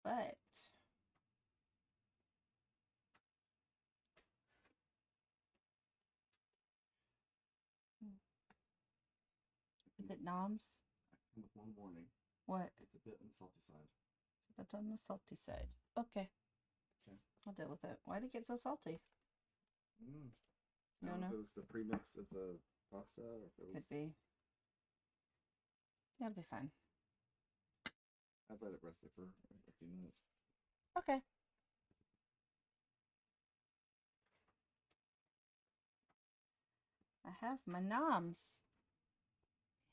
But is it noms? With one warning. What? It's a bit on the salty side. It's a bit on the salty side. Okay. Okay. I'll deal with it. Why did it get so salty? I don't know if it was the premix of the pasta or if it was. Could be. That'll be fine. I've let it rest there for a few minutes. Okay. I have my noms.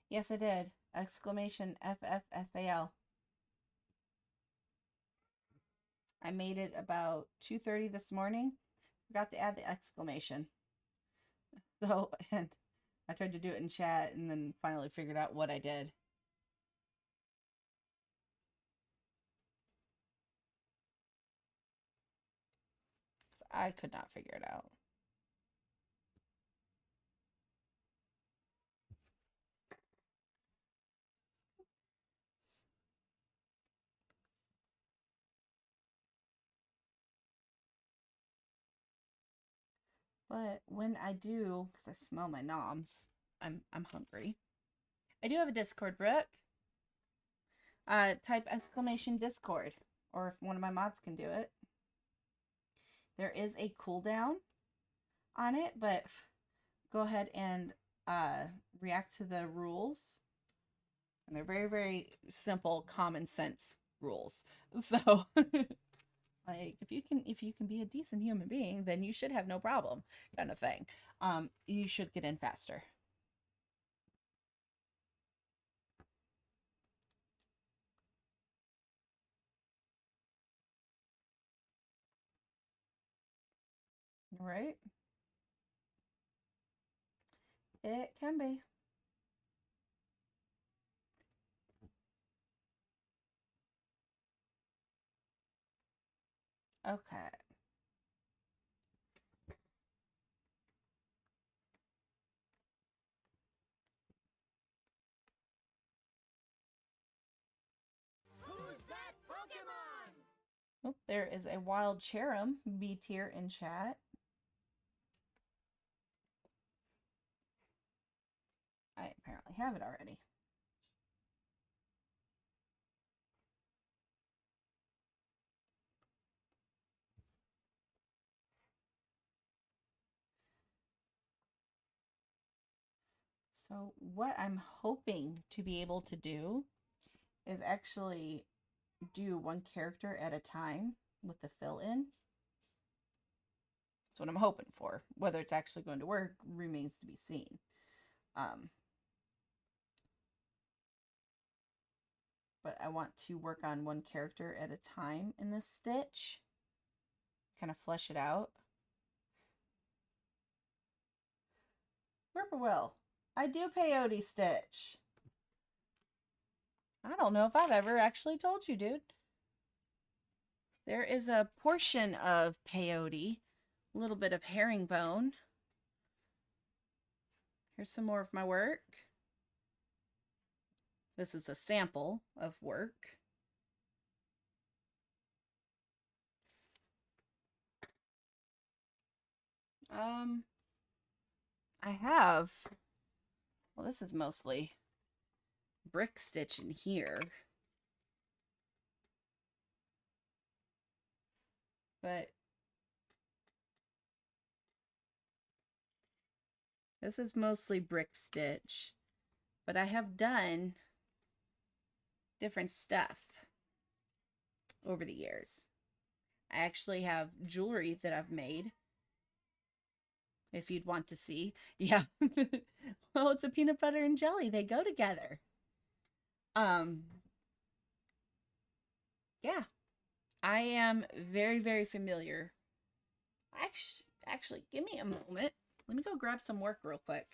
Yes, I did. Exclamation FFSAL. I made it about 2:30 this morning. Forgot to add the exclamation. So, and I tried to do it in chat and then finally figured out what I did. So I could not figure it out. But when I do, because I smell my noms, I'm hungry. I do have a Discord, Brooke. Type exclamation Discord, or if one of my mods can do it. There is a cooldown on it, but go ahead and react to the rules. And they're very, very simple, common sense rules. So like if you can be a decent human being, then you should have no problem, kind of thing. You should get in faster. Right? It can be. Okay. Who's that Pokemon? Oh, there is a wild Cherim B tier in chat. I apparently have it already. So what I'm hoping to be able to do is actually do one character at a time with the fill-in. That's what I'm hoping for. Whether it's actually going to work remains to be seen. But I want to work on one character at a time in this stitch. Kind of flesh it out. Whippoorwill, I do peyote stitch. I don't know if I've ever actually told you, dude. There is a portion of peyote, a little bit of herringbone. Here's some more of my work. This is a sample of work. I have, well, this is mostly brick stitch in here. But this is mostly brick stitch. But I have done different stuff over the years. I actually have jewelry that I've made. If you'd want to see. Yeah. Well, it's a peanut butter and jelly. They go together. Yeah. I am very, very familiar. Actually, give me a moment. Let me go grab some work real quick.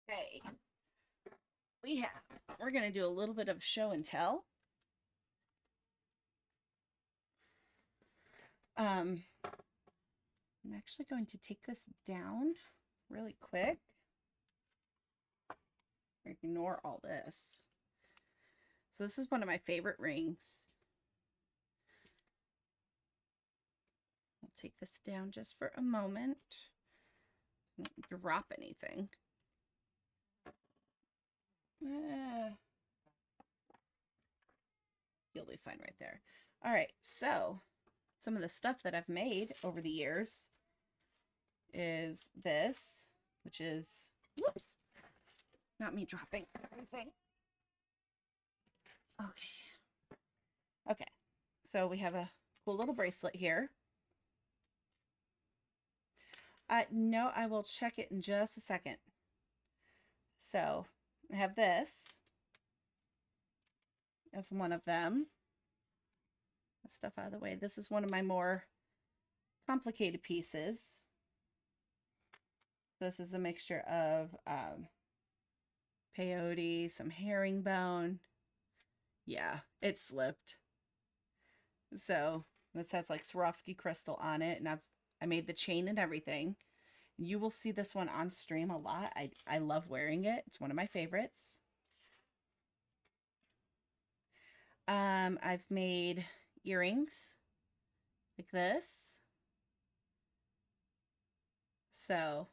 Okay. We're going to do a little bit of show and tell. I'm actually going to take this down really quick. Ignore all this. So this is one of my favorite rings. I'll take this down just for a moment. Don't drop anything. You'll be fine right there. All right, so some of the stuff that I've made over the years is this, which is, whoops, not me dropping everything. Okay, so we have a cool little bracelet here. No, I will check it in just a second. So I have this as one of them. Stuff out of the way. This is one of my more complicated pieces. This is a mixture of peyote, some herringbone. Yeah, it slipped. So this has like Swarovski crystal on it, and I made the chain and everything. You will see this one on stream a lot. I love wearing it. It's one of my favorites. I've made earrings like this. So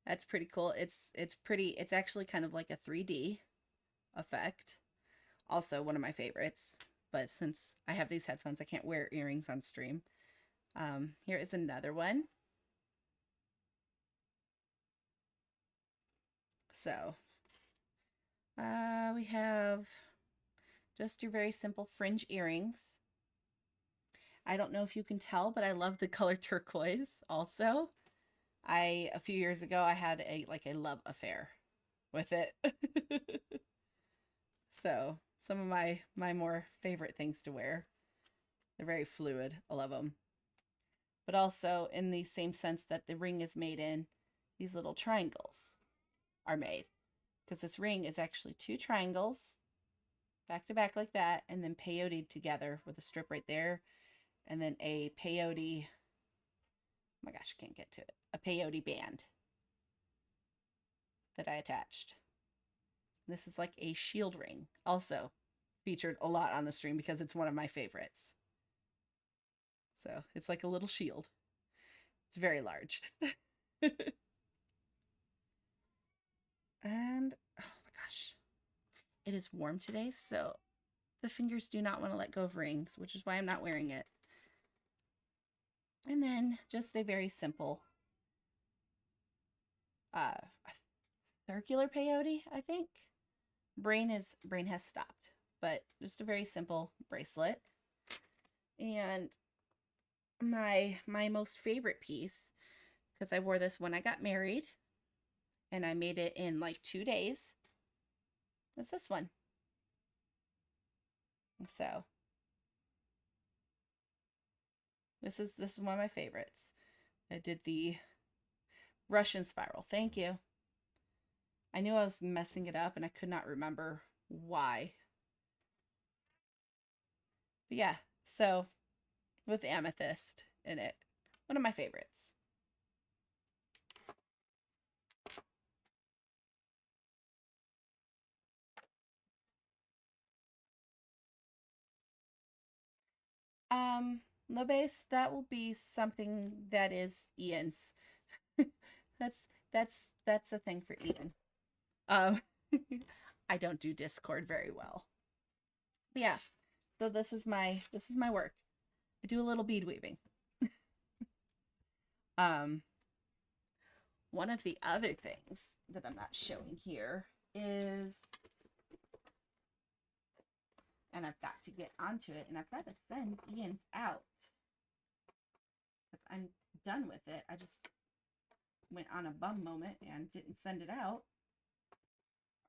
that's pretty cool. It's pretty, it's actually kind of like a 3D effect. Also one of my favorites. But since I have these headphones, I can't wear earrings on stream. Here is another one. So we have just your very simple fringe earrings. I don't know if you can tell, but I love the color turquoise also. A few years ago, I had a love affair with it. So some of my more favorite things to wear. They're very fluid. I love them. But also in the same sense that the ring is made in, these little triangles are made. Because this ring is actually 2 triangles back to back like that, and then peyote together with a strip right there, and then a peyote, oh my gosh, I can't get to it, a peyote band that I attached. This is like a shield ring, also featured a lot on the stream because it's one of my favorites. So it's like a little shield. It's very large. And oh my gosh, it is warm today, so the fingers do not want to let go of rings, which is why I'm not wearing it. And then just a very simple circular peyote, I think. Brain has stopped, but just a very simple bracelet. And my most favorite piece, because I wore this when I got married, and I made it in like 2 days, is this one. So this is one of my favorites. I did the Russian spiral. Thank you. I knew I was messing it up and I could not remember why. But yeah, so with amethyst in it. One of my favorites. The base, that will be something that is Ian's. that's a thing for Ian. I don't do Discord very well. But yeah, so this is my work. I do a little bead weaving. One of the other things that I'm not showing here is, and I've got to get onto it, and I've got to send Ian's out because I'm done with it. I just went on a bum moment and didn't send it out.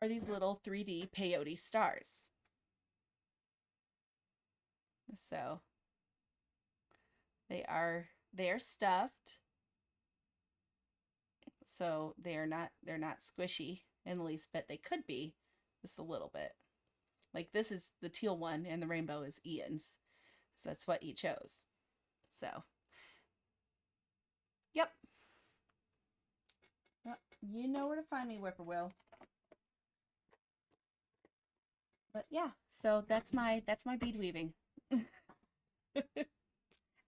Are these little 3D peyote stars. So they are stuffed. So they're not squishy in the least bit. They could be just a little bit. Like this is the teal one and the rainbow is Ian's. So that's what he chose. So, yep. Well, you know where to find me, Whippoorwill. But yeah, so that's my bead weaving.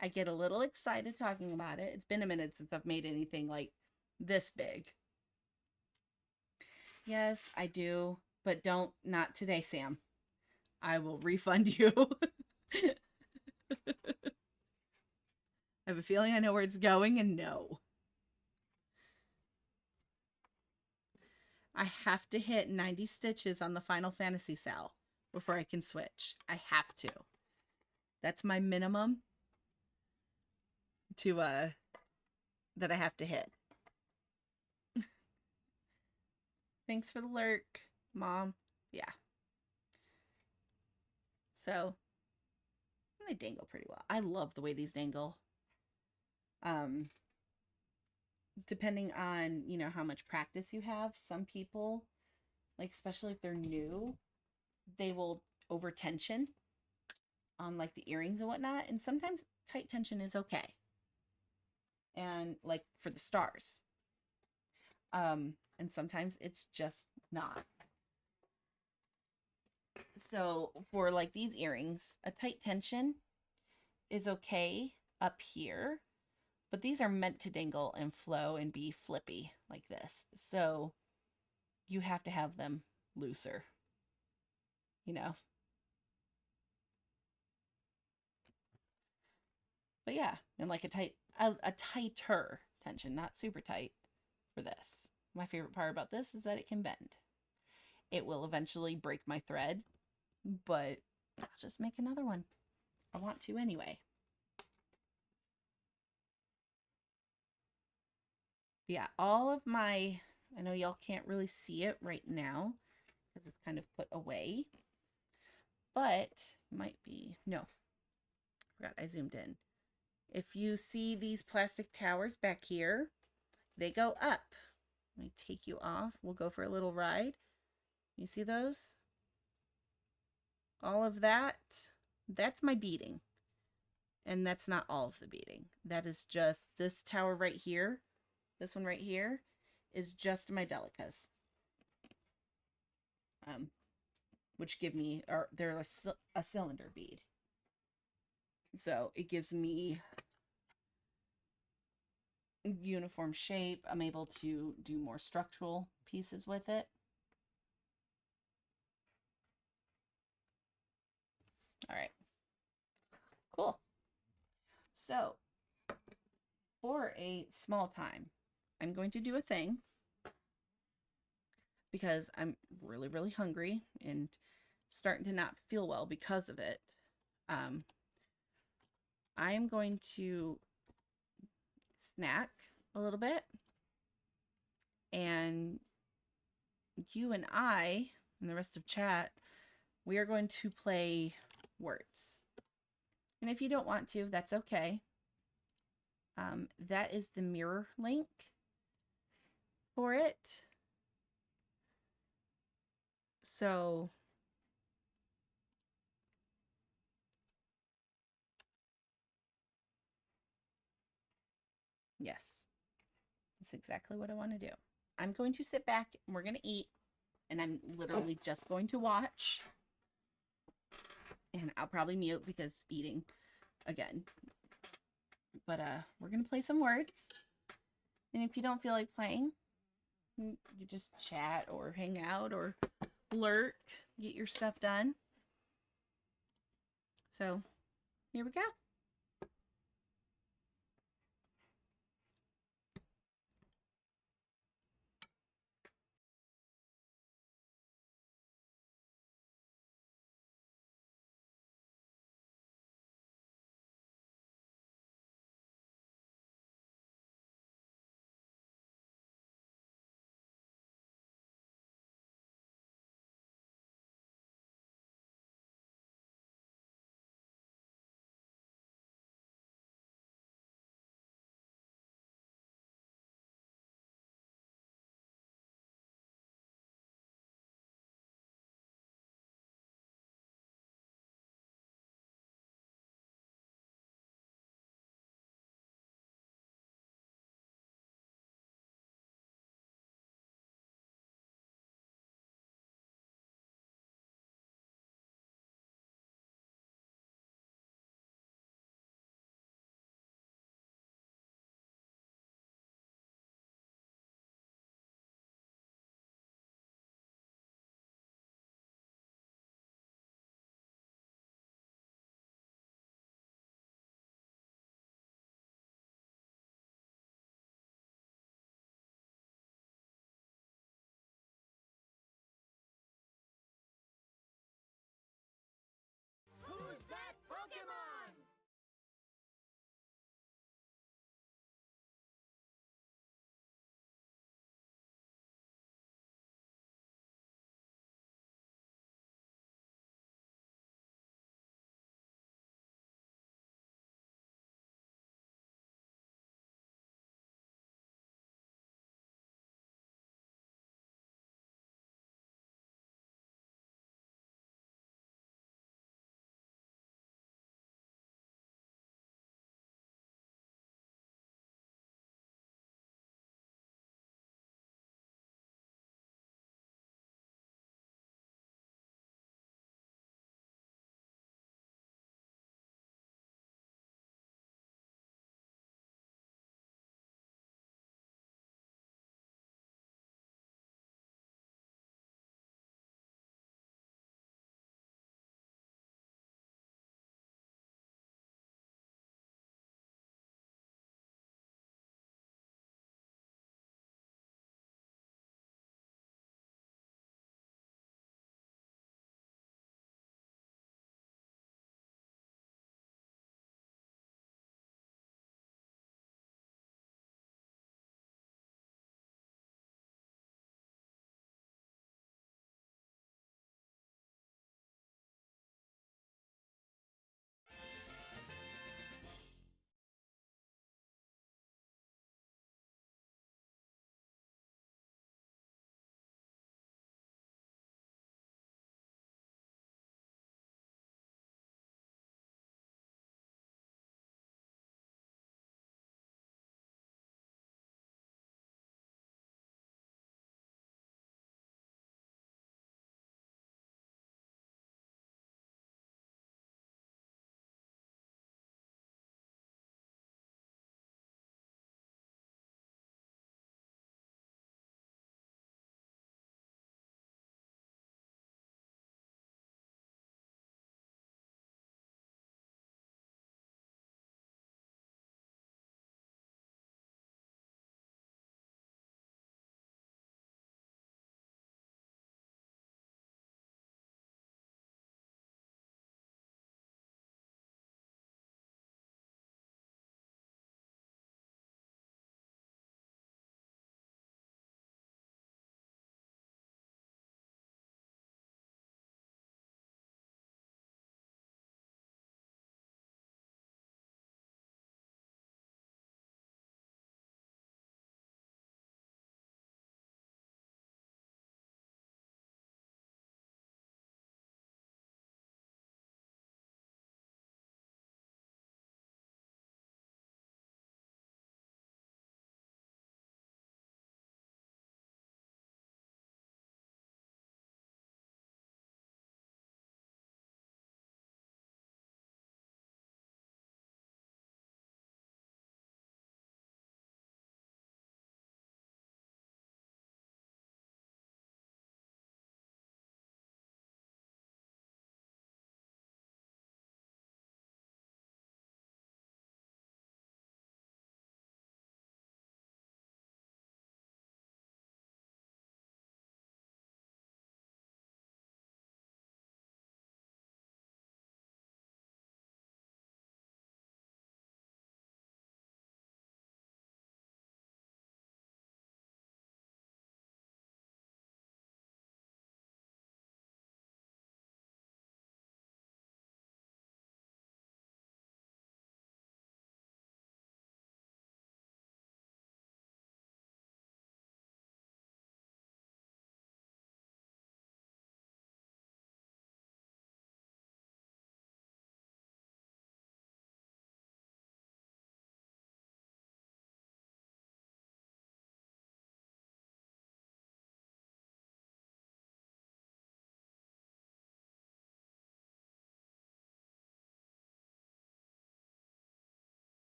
I get a little excited talking about it. It's been a minute since I've made anything like this big. Yes, I do, but not today, Sam. I will refund you. I have a feeling I know where it's going, and no. I have to hit 90 stitches on the Final Fantasy sale before I can switch. I have to. That's my minimum to that I have to hit. Thanks for the lurk, Mom. Yeah. So they dangle pretty well. I love the way these dangle. Depending on, you know, how much practice you have, some people, like especially if they're new, they will over tension on like the earrings and whatnot, and sometimes tight tension is okay. And like for the stars. And sometimes it's just not. So for like these earrings, a tight tension is okay up here, but these are meant to dangle and flow and be flippy like this. So you have to have them looser, you know? But yeah, and like a tighter tension, not super tight for this. My favorite part about this is that it can bend. It will eventually break my thread, but I'll just make another one. I want to anyway. Yeah, all of my, I know y'all can't really see it right now because it's kind of put away, but might be, no, forgot I zoomed in. If you see these plastic towers back here, they go up. Let me take you off. We'll go for a little ride. You see those? All of that, that's my beading. And that's not all of the beading. That is just this tower right here. This one right here is just my delicas. Which give me, or they're a cylinder bead. So it gives me uniform shape. I'm able to do more structural pieces with it. All right. Cool. So for a small time, I'm going to do a thing because I'm really, really hungry and starting to not feel well because of it. I am going to snack a little bit, and you and I and the rest of chat, we are going to play words. And if you don't want to, that's okay. That is the mirror link for it. So yes, that's exactly what I want to do. I'm going to sit back and we're going to eat, and I'm literally just going to watch. And I'll probably mute because eating again. But we're going to play some words. And if you don't feel like playing, you just chat or hang out or lurk, get your stuff done. So here we go.